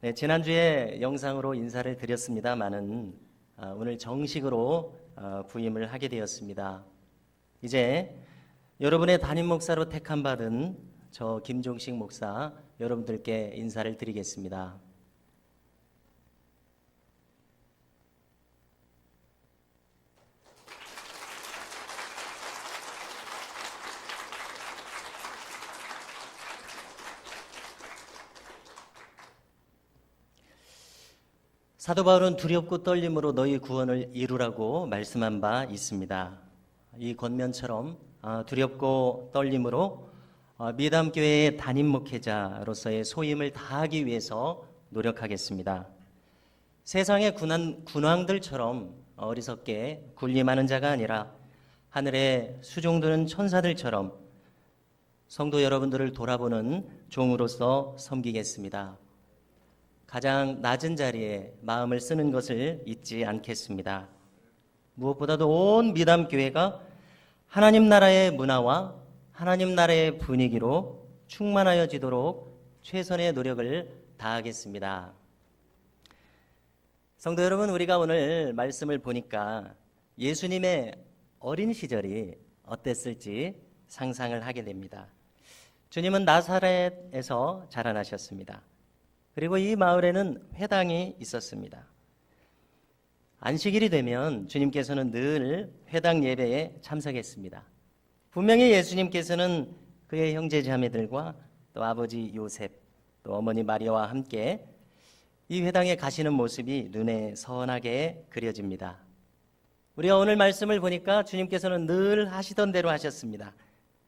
네, 지난주에 영상으로 인사를 드렸습니다마는 오늘 정식으로 부임을 하게 되었습니다. 이제 여러분의 담임 목사로 택함 받은 저 김종식 목사 여러분들께 인사를 드리겠습니다. 사도 바울은 두렵고 떨림으로 너희 구원을 이루라고 말씀한 바 있습니다. 이 권면처럼 두렵고 떨림으로 미담교회의 담임 목회자로서의 소임을 다하기 위해서 노력하겠습니다. 세상의 군왕들처럼 어리석게 군림하는 자가 아니라 하늘에 수종드는 천사들처럼 성도 여러분들을 돌아보는 종으로서 섬기겠습니다. 가장 낮은 자리에 마음을 쓰는 것을 잊지 않겠습니다. 무엇보다도 온 미담교회가 하나님 나라의 문화와 하나님 나라의 분위기로 충만하여지도록 최선의 노력을 다하겠습니다. 성도 여러분, 우리가 오늘 말씀을 보니까 예수님의 어린 시절이 어땠을지 상상을 하게 됩니다. 주님은 나사렛에서 자라나셨습니다. 그리고 이 마을에는 회당이 있었습니다. 안식일이 되면 주님께서는 늘 회당 예배에 참석했습니다. 분명히 예수님께서는 그의 형제 자매들과 또 아버지 요셉, 또 어머니 마리아와 함께 이 회당에 가시는 모습이 눈에 선하게 그려집니다. 우리가 오늘 말씀을 보니까 주님께서는 늘 하시던 대로 하셨습니다.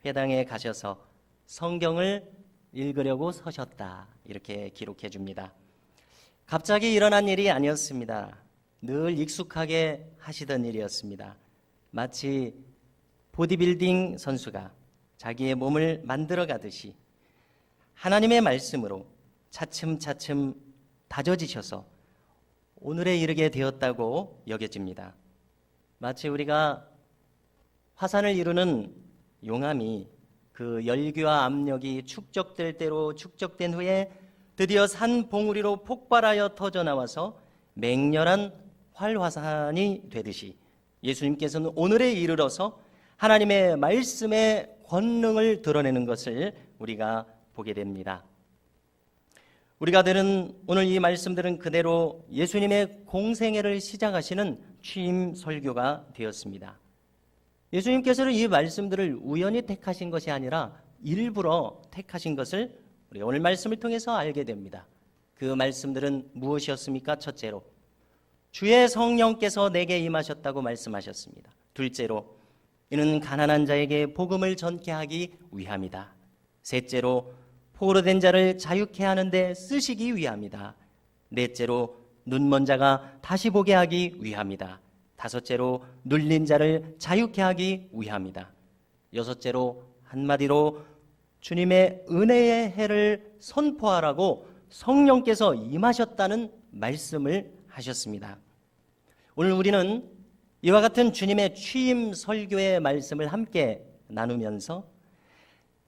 회당에 가셔서 성경을 읽으려고 서셨다, 이렇게 기록해 줍니다. 갑자기 일어난 일이 아니었습니다. 늘 익숙하게 하시던 일이었습니다. 마치 보디빌딩 선수가 자기의 몸을 만들어 가듯이 하나님의 말씀으로 차츰차츰 다져지셔서 오늘에 이르게 되었다고 여겨집니다. 마치 우리가 화산을 이루는 용암이 그 열기와 압력이 축적될 대로 축적된 후에 드디어 산 봉우리로 폭발하여 터져나와서 맹렬한 활화산이 되듯이 예수님께서는 오늘에 이르러서 하나님의 말씀의 권능을 드러내는 것을 우리가 보게 됩니다. 우리가 들은 오늘 이 말씀들은 그대로 예수님의 공생애를 시작하시는 취임 설교가 되었습니다. 예수님께서는 이 말씀들을 우연히 택하신 것이 아니라 일부러 택하신 것을 우리가 오늘 말씀을 통해서 알게 됩니다. 그 말씀들은 무엇이었습니까? 첫째로, 주의 성령께서 내게 임하셨다고 말씀하셨습니다. 둘째로, 이는 가난한 자에게 복음을 전케 하기 위함이다. 셋째로, 포로된 자를 자유케 하는데 쓰시기 위함이다. 넷째로, 눈먼 자가 다시 보게 하기 위함이다. 다섯째로, 눌린 자를 자유케 하기 위함이다. 여섯째로, 한마디로 주님의 은혜의 해를 선포하라고 성령께서 임하셨다는 말씀을 하셨습니다. 오늘 우리는 이와 같은 주님의 취임 설교의 말씀을 함께 나누면서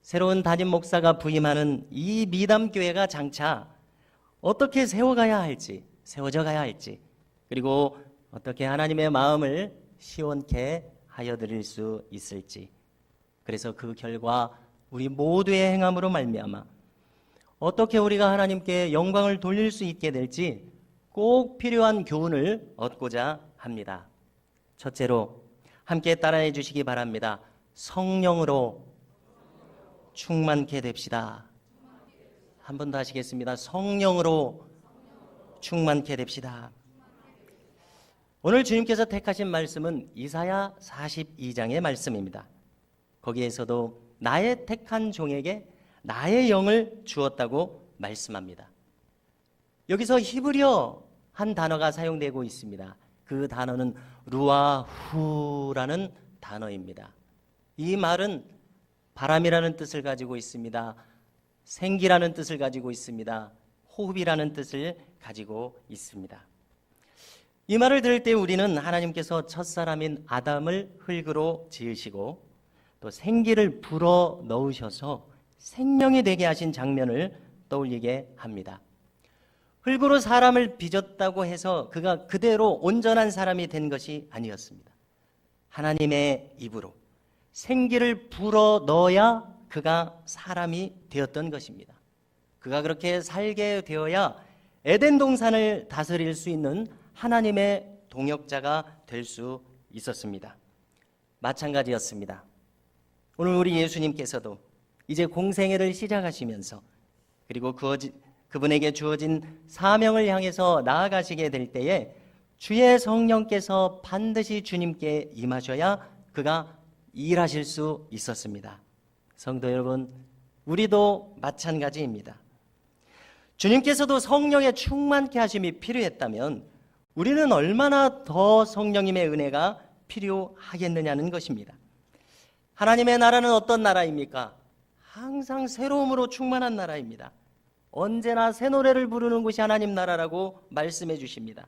새로운 담임 목사가 부임하는 이 미담교회가 장차 어떻게 세워져 가야 할지, 그리고 어떻게 하나님의 마음을 시원케 하여 드릴 수 있을지, 그래서 그 결과 우리 모두의 행함으로 말미암아 어떻게 우리가 하나님께 영광을 돌릴 수 있게 될지 꼭 필요한 교훈을 얻고자 합니다. 첫째로 함께 따라해 주시기 바랍니다. 성령으로 충만케 됩시다. 한 번 더 하시겠습니다. 성령으로 충만케 됩시다. 오늘 주님께서 택하신 말씀은 이사야 42장의 말씀입니다. 거기에서도 나의 택한 종에게 나의 영을 주었다고 말씀합니다. 여기서 히브리어 한 단어가 사용되고 있습니다. 그 단어는 루아후라는 단어입니다. 이 말은 바람이라는 뜻을 가지고 있습니다. 생기라는 뜻을 가지고 있습니다. 호흡이라는 뜻을 가지고 있습니다. 이 말을 들을 때 우리는 하나님께서 첫사람인 아담을 흙으로 지으시고 또 생기를 불어 넣으셔서 생명이 되게 하신 장면을 떠올리게 합니다. 흙으로 사람을 빚었다고 해서 그가 그대로 온전한 사람이 된 것이 아니었습니다. 하나님의 입으로 생기를 불어 넣어야 그가 사람이 되었던 것입니다. 그가 그렇게 살게 되어야 에덴 동산을 다스릴 수 있는 하나님의 동역자가 될 수 있었습니다. 마찬가지였습니다. 오늘 우리 예수님께서도 이제 공생애를 시작하시면서 그리고 그분에게 주어진 사명을 향해서 나아가시게 될 때에 주의 성령께서 반드시 주님께 임하셔야 그가 일하실 수 있었습니다. 성도 여러분, 우리도 마찬가지입니다. 주님께서도 성령의 충만케 하심이 필요했다면 우리는 얼마나 더 성령님의 은혜가 필요하겠느냐는 것입니다. 하나님의 나라는 어떤 나라입니까? 항상 새로움으로 충만한 나라입니다. 언제나 새 노래를 부르는 곳이 하나님 나라라고 말씀해 주십니다.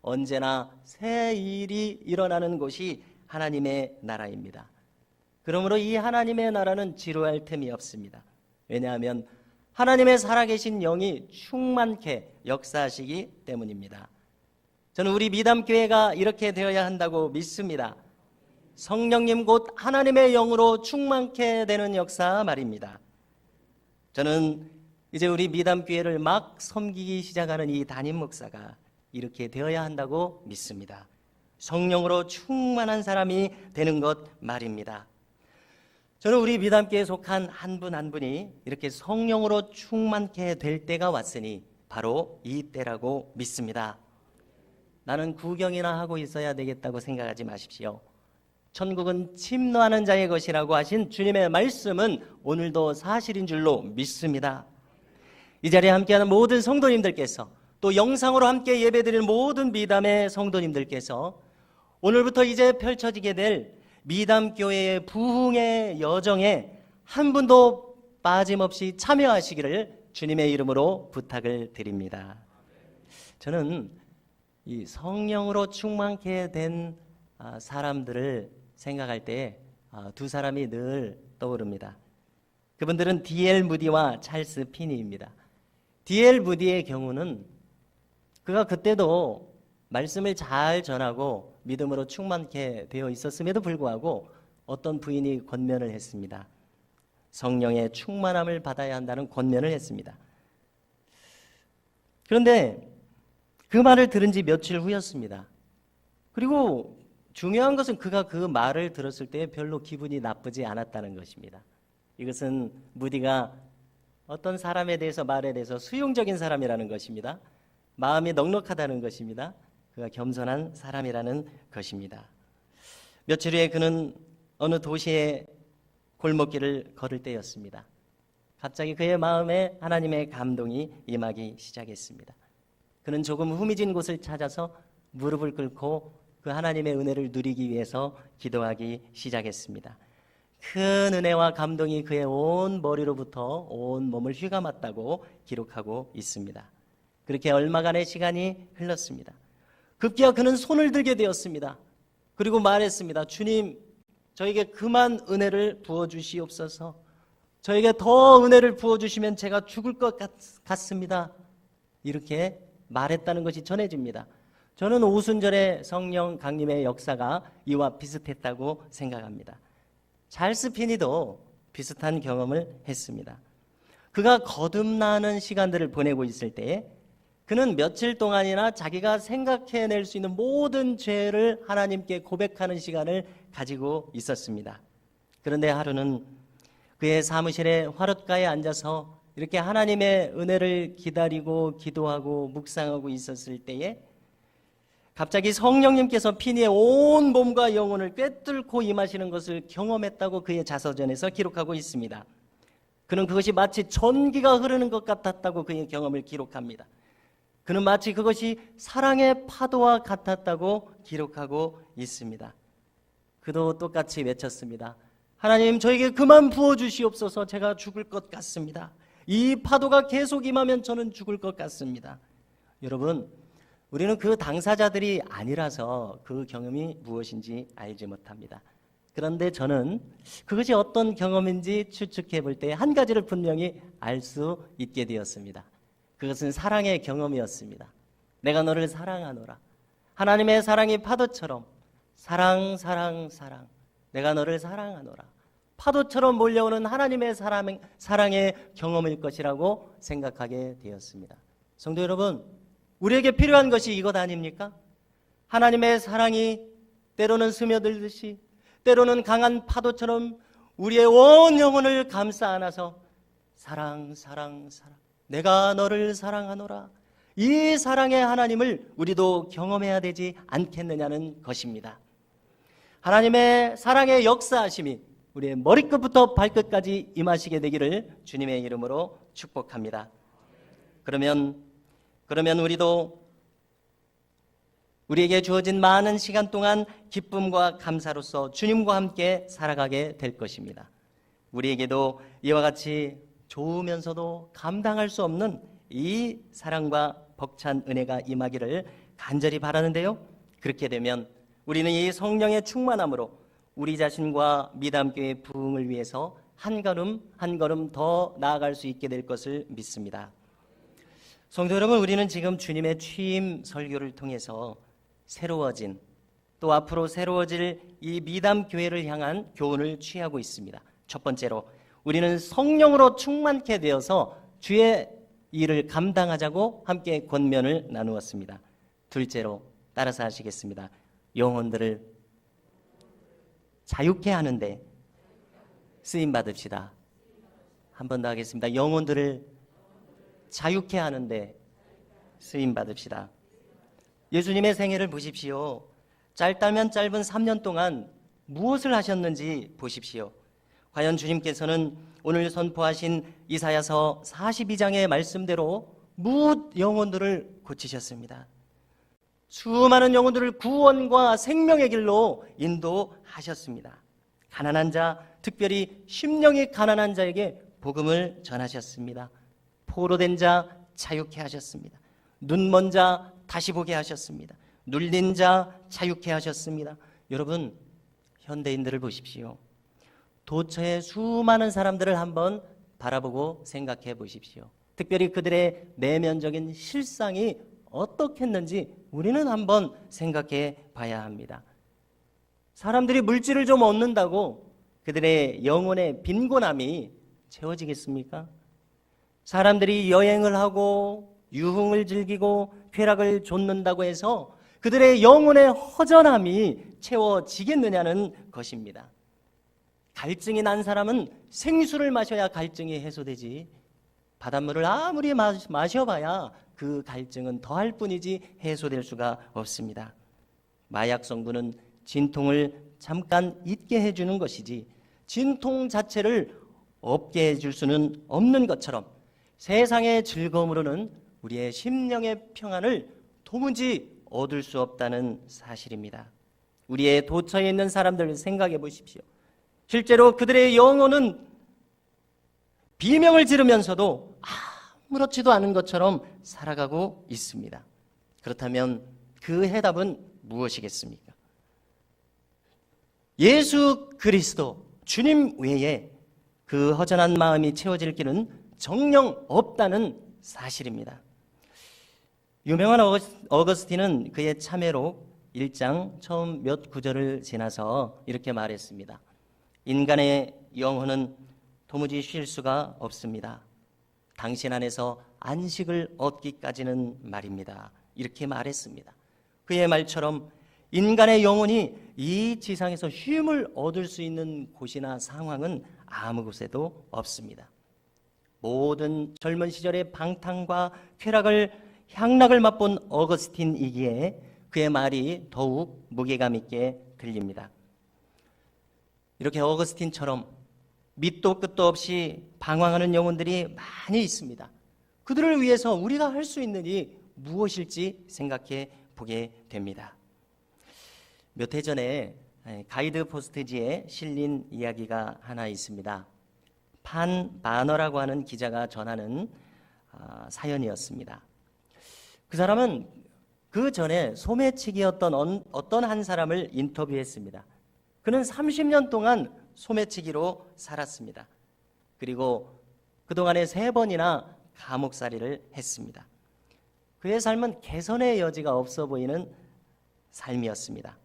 언제나 새 일이 일어나는 곳이 하나님의 나라입니다. 그러므로 이 하나님의 나라는 지루할 틈이 없습니다. 왜냐하면 하나님의 살아계신 영이 충만케 역사하시기 때문입니다. 저는 우리 미담교회가 이렇게 되어야 한다고 믿습니다. 성령님 곧 하나님의 영으로 충만케 되는 역사 말입니다. 저는 이제 우리 미담교회를 막 섬기기 시작하는 이 담임 목사가 이렇게 되어야 한다고 믿습니다. 성령으로 충만한 사람이 되는 것 말입니다. 저는 우리 미담교회에 속한 한 분 한 분이 이렇게 성령으로 충만케 될 때가 왔으니 바로 이 때라고 믿습니다. 나는 구경이나 하고 있어야 되겠다고 생각하지 마십시오. 천국은 침노하는 자의 것이라고 하신 주님의 말씀은 오늘도 사실인 줄로 믿습니다. 이 자리에 함께하는 모든 성도님들께서 또 영상으로 함께 예배드리는 모든 미담의 성도님들께서 오늘부터 이제 펼쳐지게 될 미담교회의 부흥의 여정에 한 분도 빠짐없이 참여하시기를 주님의 이름으로 부탁을 드립니다. 저는 이 성령으로 충만케 된 사람들을 생각할 때 두 사람이 늘 떠오릅니다. 그분들은 D.L. 무디와 찰스 피니입니다. D.L. 무디의 경우는 그가 그때도 말씀을 잘 전하고 믿음으로 충만케 되어 있었음에도 불구하고 어떤 부인이 권면을 했습니다. 성령의 충만함을 받아야 한다는 권면을 했습니다. 그런데 그 말을 들은 지 며칠 후였습니다. 그리고 중요한 것은 그가 그 말을 들었을 때 별로 기분이 나쁘지 않았다는 것입니다. 이것은 무디가 어떤 사람에 대해서 말에 대해서 수용적인 사람이라는 것입니다. 마음이 넉넉하다는 것입니다. 그가 겸손한 사람이라는 것입니다. 며칠 후에 그는 어느 도시의 골목길을 걸을 때였습니다. 갑자기 그의 마음에 하나님의 감동이 임하기 시작했습니다. 그는 조금 후미진 곳을 찾아서 무릎을 꿇고 그 하나님의 은혜를 누리기 위해서 기도하기 시작했습니다. 큰 은혜와 감동이 그의 온 머리로부터 온 몸을 휘감았다고 기록하고 있습니다. 그렇게 얼마간의 시간이 흘렀습니다. 급기야 그는 손을 들게 되었습니다. 그리고 말했습니다. 주님, 저에게 그만 은혜를 부어주시옵소서. 저에게 더 은혜를 부어주시면 제가 죽을 것 같습니다. 이렇게 말했다는 것이 전해집니다. 저는 오순절의 성령 강림의 역사가 이와 비슷했다고 생각합니다. 찰스 피니도 비슷한 경험을 했습니다. 그가 거듭나는 시간들을 보내고 있을 때에 그는 며칠 동안이나 자기가 생각해낼 수 있는 모든 죄를 하나님께 고백하는 시간을 가지고 있었습니다. 그런데 하루는 그의 사무실에 화롯가에 앉아서 이렇게 하나님의 은혜를 기다리고 기도하고 묵상하고 있었을 때에 갑자기 성령님께서 피니의 온 몸과 영혼을 꿰뚫고 임하시는 것을 경험했다고 그의 자서전에서 기록하고 있습니다. 그는 그것이 마치 전기가 흐르는 것 같았다고 그의 경험을 기록합니다. 그는 마치 그것이 사랑의 파도와 같았다고 기록하고 있습니다. 그도 똑같이 외쳤습니다. 하나님, 저에게 그만 부어주시옵소서. 제가 죽을 것 같습니다. 이 파도가 계속 임하면 저는 죽을 것 같습니다. 여러분, 우리는 그 당사자들이 아니라서 그 경험이 무엇인지 알지 못합니다. 그런데 저는 그것이 어떤 경험인지 추측해 볼 때 한 가지를 분명히 알 수 있게 되었습니다. 그것은 사랑의 경험이었습니다. 내가 너를 사랑하노라. 하나님의 사랑이 파도처럼 사랑, 사랑, 사랑. 내가 너를 사랑하노라. 파도처럼 몰려오는 하나님의 사랑의 경험일 것이라고 생각하게 되었습니다. 성도 여러분, 우리에게 필요한 것이 이것 아닙니까? 하나님의 사랑이 때로는 스며들듯이, 때로는 강한 파도처럼 우리의 온 영혼을 감싸 안아서 사랑, 사랑, 사랑. 내가 너를 사랑하노라. 이 사랑의 하나님을 우리도 경험해야 되지 않겠느냐는 것입니다. 하나님의 사랑의 역사하심이 우리의 머리끝부터 발끝까지 임하시게 되기를 주님의 이름으로 축복합니다. 그러면 우리도 우리에게 주어진 많은 시간 동안 기쁨과 감사로서 주님과 함께 살아가게 될 것입니다. 우리에게도 이와 같이 좋으면서도 감당할 수 없는 이 사랑과 벅찬 은혜가 임하기를 간절히 바라는데요. 그렇게 되면 우리는 이 성령의 충만함으로 우리 자신과 미담교회의 부흥을 위해서 한 걸음 한 걸음 더 나아갈 수 있게 될 것을 믿습니다. 성도 여러분, 우리는 지금 주님의 취임 설교를 통해서 새로워진, 또 앞으로 새로워질 이 미담교회를 향한 교훈을 취하고 있습니다. 첫 번째로 우리는 성령으로 충만케 되어서 주의 일을 감당하자고 함께 권면을 나누었습니다. 둘째로 따라서 하시겠습니다. 영혼들을 자유케 하는데 쓰임 받읍시다. 한 번 더 하겠습니다. 영혼들을 자유케 하는데 쓰임 받읍시다. 예수님의 생애를 보십시오. 짧다면 짧은 3년 동안 무엇을 하셨는지 보십시오. 과연 주님께서는 오늘 선포하신 이사야서 42장의 말씀대로 무엇 영혼들을 고치셨습니다. 수많은 영혼들을 구원과 생명의 길로 인도하셨습니다. 가난한 자, 특별히 심령이 가난한 자에게 복음을 전하셨습니다. 포로된 자 자유케 하셨습니다. 눈먼 자 다시 보게 하셨습니다. 눌린 자 자유케 하셨습니다. 여러분, 현대인들을 보십시오. 도처의 수많은 사람들을 한번 바라보고 생각해 보십시오. 특별히 그들의 내면적인 실상이 어떻겠는지 우리는 한번 생각해 봐야 합니다. 사람들이 물질을 좀 얻는다고 그들의 영혼의 빈곤함이 채워지겠습니까? 사람들이 여행을 하고 유흥을 즐기고 쾌락을 좇는다고 해서 그들의 영혼의 허전함이 채워지겠느냐는 것입니다. 갈증이 난 사람은 생수를 마셔야 갈증이 해소되지, 바닷물을 아무리 마셔봐야 그 갈증은 더할 뿐이지 해소될 수가 없습니다. 마약 성분은 진통을 잠깐 잊게 해주는 것이지 진통 자체를 없게 해줄 수는 없는 것처럼 세상의 즐거움으로는 우리의 심령의 평안을 도무지 얻을 수 없다는 사실입니다. 우리의 도처에 있는 사람들을 생각해 보십시오. 실제로 그들의 영혼은 비명을 지르면서도 아무렇지도 않은 것처럼 살아가고 있습니다. 그렇다면 그 해답은 무엇이겠습니까? 예수 그리스도 주님 외에 그 허전한 마음이 채워질 길은 정녕 없다는 사실입니다. 유명한 어거스틴은 그의 참회록 1장 처음 몇 구절을 지나서 이렇게 말했습니다. 인간의 영혼은 도무지 쉴 수가 없습니다. 당신 안에서 안식을 얻기까지는 말입니다. 이렇게 말했습니다. 그의 말처럼 인간의 영혼이 이 지상에서 쉼을 얻을 수 있는 곳이나 상황은 아무 곳에도 없습니다. 모든 젊은 시절의 방탕과 쾌락을 향락을 맛본 어거스틴이기에 그의 말이 더욱 무게감 있게 들립니다. 이렇게 어거스틴처럼 밑도 끝도 없이 방황하는 영혼들이 많이 있습니다. 그들을 위해서 우리가 할 수 있는 일이 무엇일지 생각해 보게 됩니다. 몇 해 전에 가이드 포스트지에 실린 이야기가 하나 있습니다. 판 바너라고 하는 기자가 전하는 사연이었습니다. 그 사람은 그 전에 소매치기였던 어떤 한 사람을 인터뷰했습니다. 그는 30년 동안 소매치기로 살았습니다. 그리고 그동안에 3번이나 감옥살이를 했습니다. 그의 삶은 개선의 여지가 없어 보이는 삶이었습니다.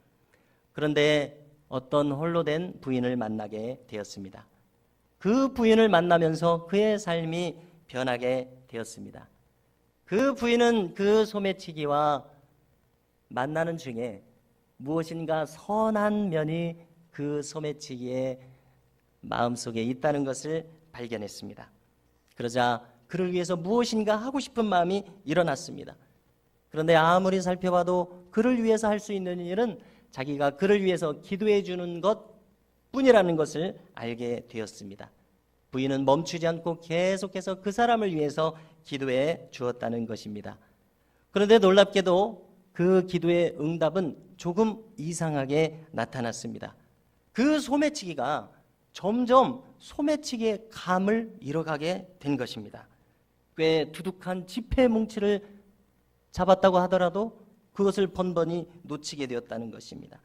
그런데 어떤 홀로 된 부인을 만나게 되었습니다. 그 부인을 만나면서 그의 삶이 변하게 되었습니다. 그 부인은 그 소매치기와 만나는 중에 무엇인가 선한 면이 그 소매치기의 마음속에 있다는 것을 발견했습니다. 그러자 그를 위해서 무엇인가 하고 싶은 마음이 일어났습니다. 그런데 아무리 살펴봐도 그를 위해서 할 수 있는 일은 자기가 그를 위해서 기도해 주는 것뿐이라는 것을 알게 되었습니다. 부인은 멈추지 않고 계속해서 그 사람을 위해서 기도해 주었다는 것입니다. 그런데 놀랍게도 그 기도의 응답은 조금 이상하게 나타났습니다. 그 소매치기가 점점 소매치기의 감을 잃어가게 된 것입니다. 꽤 두둑한 지폐 뭉치를 잡았다고 하더라도 그것을 번번이 놓치게 되었다는 것입니다.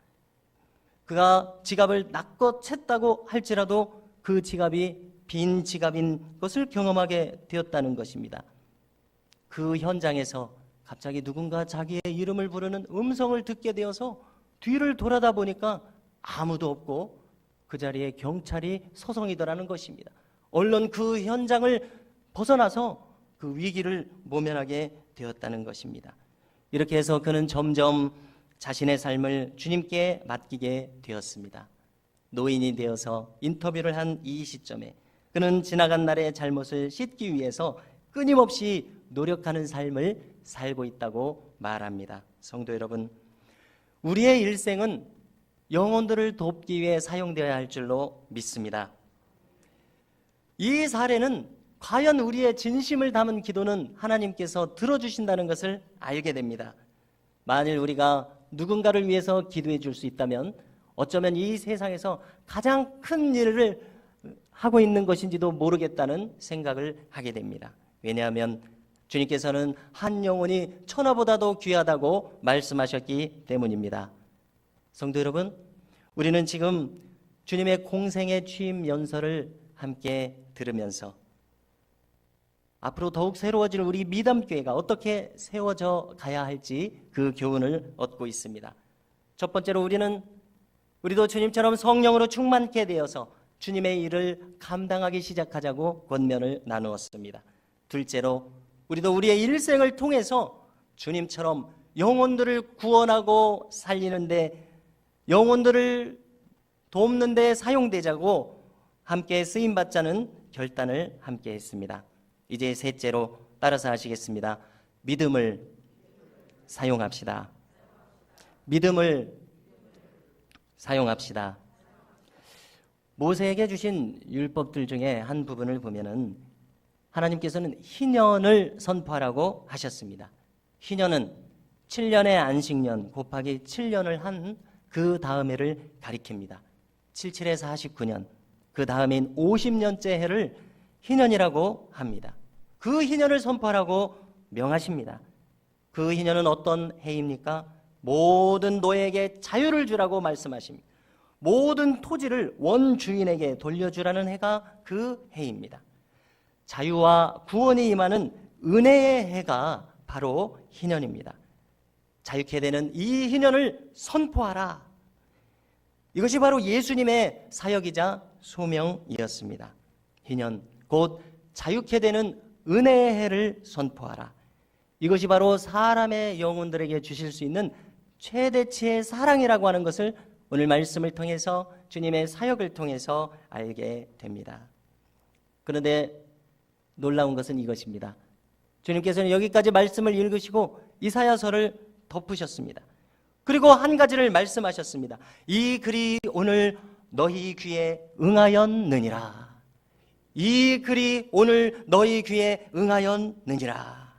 그가 지갑을 낚고 챘다고 할지라도 그 지갑이 빈 지갑인 것을 경험하게 되었다는 것입니다. 그 현장에서 갑자기 누군가 자기의 이름을 부르는 음성을 듣게 되어서 뒤를 돌아다 보니까 아무도 없고 그 자리에 경찰이 서성이더라는 것입니다. 얼른 그 현장을 벗어나서 그 위기를 모면하게 되었다는 것입니다. 이렇게 해서 그는 점점 자신의 삶을 주님께 맡기게 되었습니다. 노인이 되어서 인터뷰를 한 이 시점에 그는 지나간 날의 잘못을 씻기 위해서 끊임없이 노력하는 삶을 살고 있다고 말합니다. 성도 여러분, 우리의 일생은 영혼들을 돕기 위해 사용되어야 할 줄로 믿습니다. 이 사례는 과연 우리의 진심을 담은 기도는 하나님께서 들어주신다는 것을 알게 됩니다. 만일 우리가 누군가를 위해서 기도해 줄 수 있다면 어쩌면 이 세상에서 가장 큰 일을 하고 있는 것인지도 모르겠다는 생각을 하게 됩니다. 왜냐하면 주님께서는 한 영혼이 천하보다도 귀하다고 말씀하셨기 때문입니다. 성도 여러분, 우리는 지금 주님의 공생의 취임 연설을 함께 들으면서 앞으로 더욱 새로워질 우리 미담교회가 어떻게 세워져 가야 할지 그 교훈을 얻고 있습니다. 첫 번째로 우리도 주님처럼 성령으로 충만케 되어서 주님의 일을 감당하기 시작하자고 권면을 나누었습니다. 둘째로 우리도 우리의 일생을 통해서 주님처럼 영혼들을 구원하고 살리는데, 영혼들을 돕는 데 사용되자고 함께 쓰임받자는 결단을 함께 했습니다. 이제 셋째로 따라서 하시겠습니다. 믿음을 사용합시다. 믿음을 사용합시다. 모세에게 주신 율법들 중에 한 부분을 보면은 하나님께서는 희년을 선포하라고 하셨습니다. 희년은 7년의 안식년 곱하기 7년을 한 그 다음 해를 가리킵니다. 77에서 49년, 그 다음인 50년째 해를 희년이라고 합니다. 그 희년을 선포하라고 명하십니다. 그 희년은 어떤 해입니까? 모든 노예에게 자유를 주라고 말씀하십니다. 모든 토지를 원주인에게 돌려주라는 해가 그 해입니다. 자유와 구원이 임하는 은혜의 해가 바로 희년입니다. 자유케 되는 이 희년을 선포하라. 이것이 바로 예수님의 사역이자 소명이었습니다. 희년, 곧 자유케 되는 은혜의 해를 선포하라. 이것이 바로 사람의 영혼들에게 주실 수 있는 최대치의 사랑이라고 하는 것을 오늘 말씀을 통해서, 주님의 사역을 통해서 알게 됩니다. 그런데 놀라운 것은 이것입니다. 주님께서는 여기까지 말씀을 읽으시고 이사야서를 덮으셨습니다. 그리고 한 가지를 말씀하셨습니다. 이 글이 오늘 너희 귀에 응하였느니라. 이 글이 오늘 너희 귀에 응하였느니라.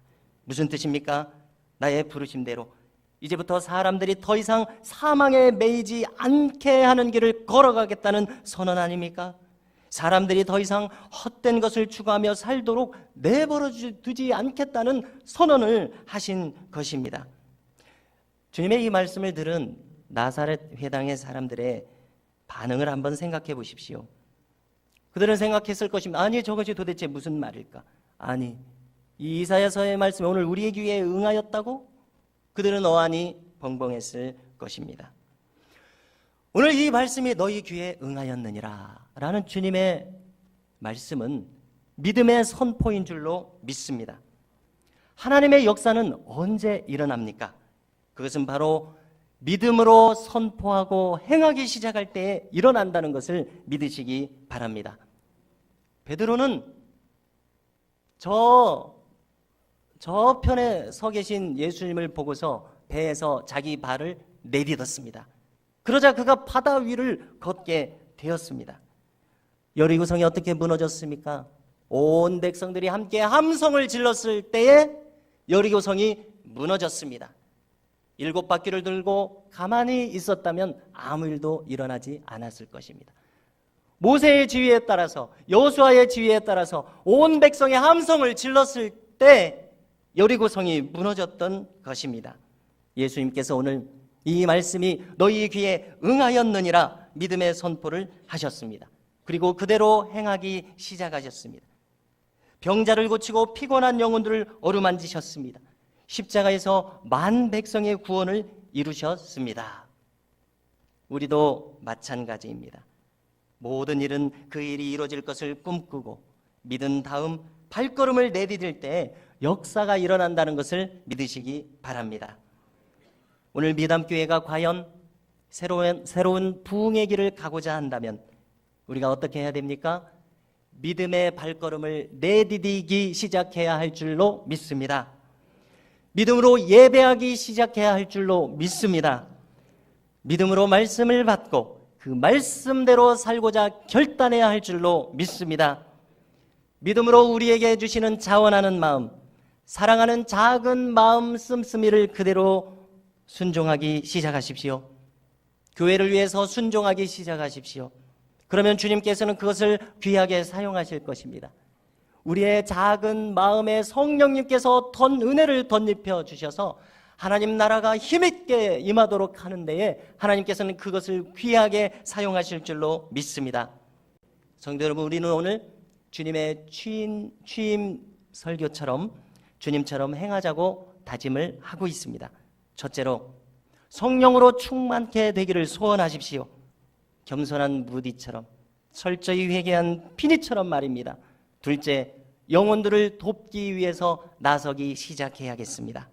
무슨 뜻입니까? 나의 부르심대로 이제부터 사람들이 더 이상 사망에 매이지 않게 하는 길을 걸어가겠다는 선언 아닙니까? 사람들이 더 이상 헛된 것을 추구하며 살도록 내버려 두지 않겠다는 선언을 하신 것입니다. 주님의 이 말씀을 들은 나사렛 회당의 사람들의 반응을 한번 생각해 보십시오. 그들은 생각했을 것입니다. 아니, 저것이 도대체 무슨 말일까? 아니, 이 이사야서의 말씀이 오늘 우리의 귀에 응하였다고? 그들은 어안이 벙벙했을 것입니다. 오늘 이 말씀이 너희 귀에 응하였느니라 라는 주님의 말씀은 믿음의 선포인 줄로 믿습니다. 하나님의 역사는 언제 일어납니까? 그것은 바로 믿음으로 선포하고 행하기 시작할 때에 일어난다는 것을 믿으시기 바랍니다. 베드로는 저 편에 서 계신 예수님을 보고서 배에서 자기 발을 내딛었습니다. 그러자 그가 바다 위를 걷게 되었습니다. 여리고성이 어떻게 무너졌습니까? 온 백성들이 함께 함성을 질렀을 때에 여리고성이 무너졌습니다. 7바퀴를 들고 가만히 있었다면 아무 일도 일어나지 않았을 것입니다. 모세의 지휘에 따라서, 여호수아의 지휘에 따라서 온 백성의 함성을 질렀을 때 여리고성이 무너졌던 것입니다. 예수님께서 오늘 이 말씀이 너희 귀에 응하였느니라 믿음의 선포를 하셨습니다. 그리고 그대로 행하기 시작하셨습니다. 병자를 고치고 피곤한 영혼들을 어루만지셨습니다. 십자가에서 만 백성의 구원을 이루셨습니다. 우리도 마찬가지입니다. 모든 일은 그 일이 이루어질 것을 꿈꾸고 믿은 다음 발걸음을 내디딜 때 역사가 일어난다는 것을 믿으시기 바랍니다. 오늘 미담교회가 과연 새로운 부흥의 길을 가고자 한다면 우리가 어떻게 해야 됩니까? 믿음의 발걸음을 내디디기 시작해야 할 줄로 믿습니다. 믿음으로 예배하기 시작해야 할 줄로 믿습니다. 믿음으로 말씀을 받고 그 말씀대로 살고자 결단해야 할 줄로 믿습니다. 믿음으로 우리에게 주시는 자원하는 마음, 사랑하는 작은 마음 씀씀이를 그대로 순종하기 시작하십시오. 교회를 위해서 순종하기 시작하십시오. 그러면 주님께서는 그것을 귀하게 사용하실 것입니다. 우리의 작은 마음에 성령님께서 은혜를 덧입혀 주셔서 하나님 나라가 힘있게 임하도록 하는 데에 하나님께서는 그것을 귀하게 사용하실 줄로 믿습니다. 성도 여러분, 우리는 오늘 주님의 취임 설교처럼 주님처럼 행하자고 다짐을 하고 있습니다. 첫째로 성령으로 충만케 되기를 소원하십시오. 겸손한 무디처럼, 철저히 회개한 피니처럼 말입니다. 둘째, 영혼들을 돕기 위해서 나서기 시작해야겠습니다.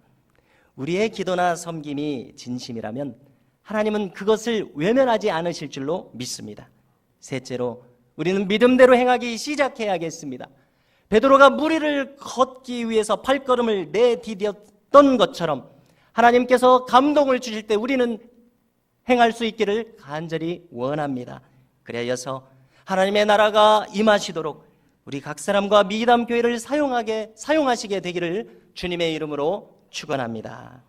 우리의 기도나 섬김이 진심이라면 하나님은 그것을 외면하지 않으실 줄로 믿습니다. 셋째로 우리는 믿음대로 행하기 시작해야겠습니다. 베드로가 물 위를 걷기 위해서 발걸음을 내디뎠던 것처럼 하나님께서 감동을 주실 때 우리는 행할 수 있기를 간절히 원합니다. 그래서 하나님의 나라가 임하시도록 우리 각 사람과 미담교회를 사용하시게 되기를 주님의 이름으로 축원합니다.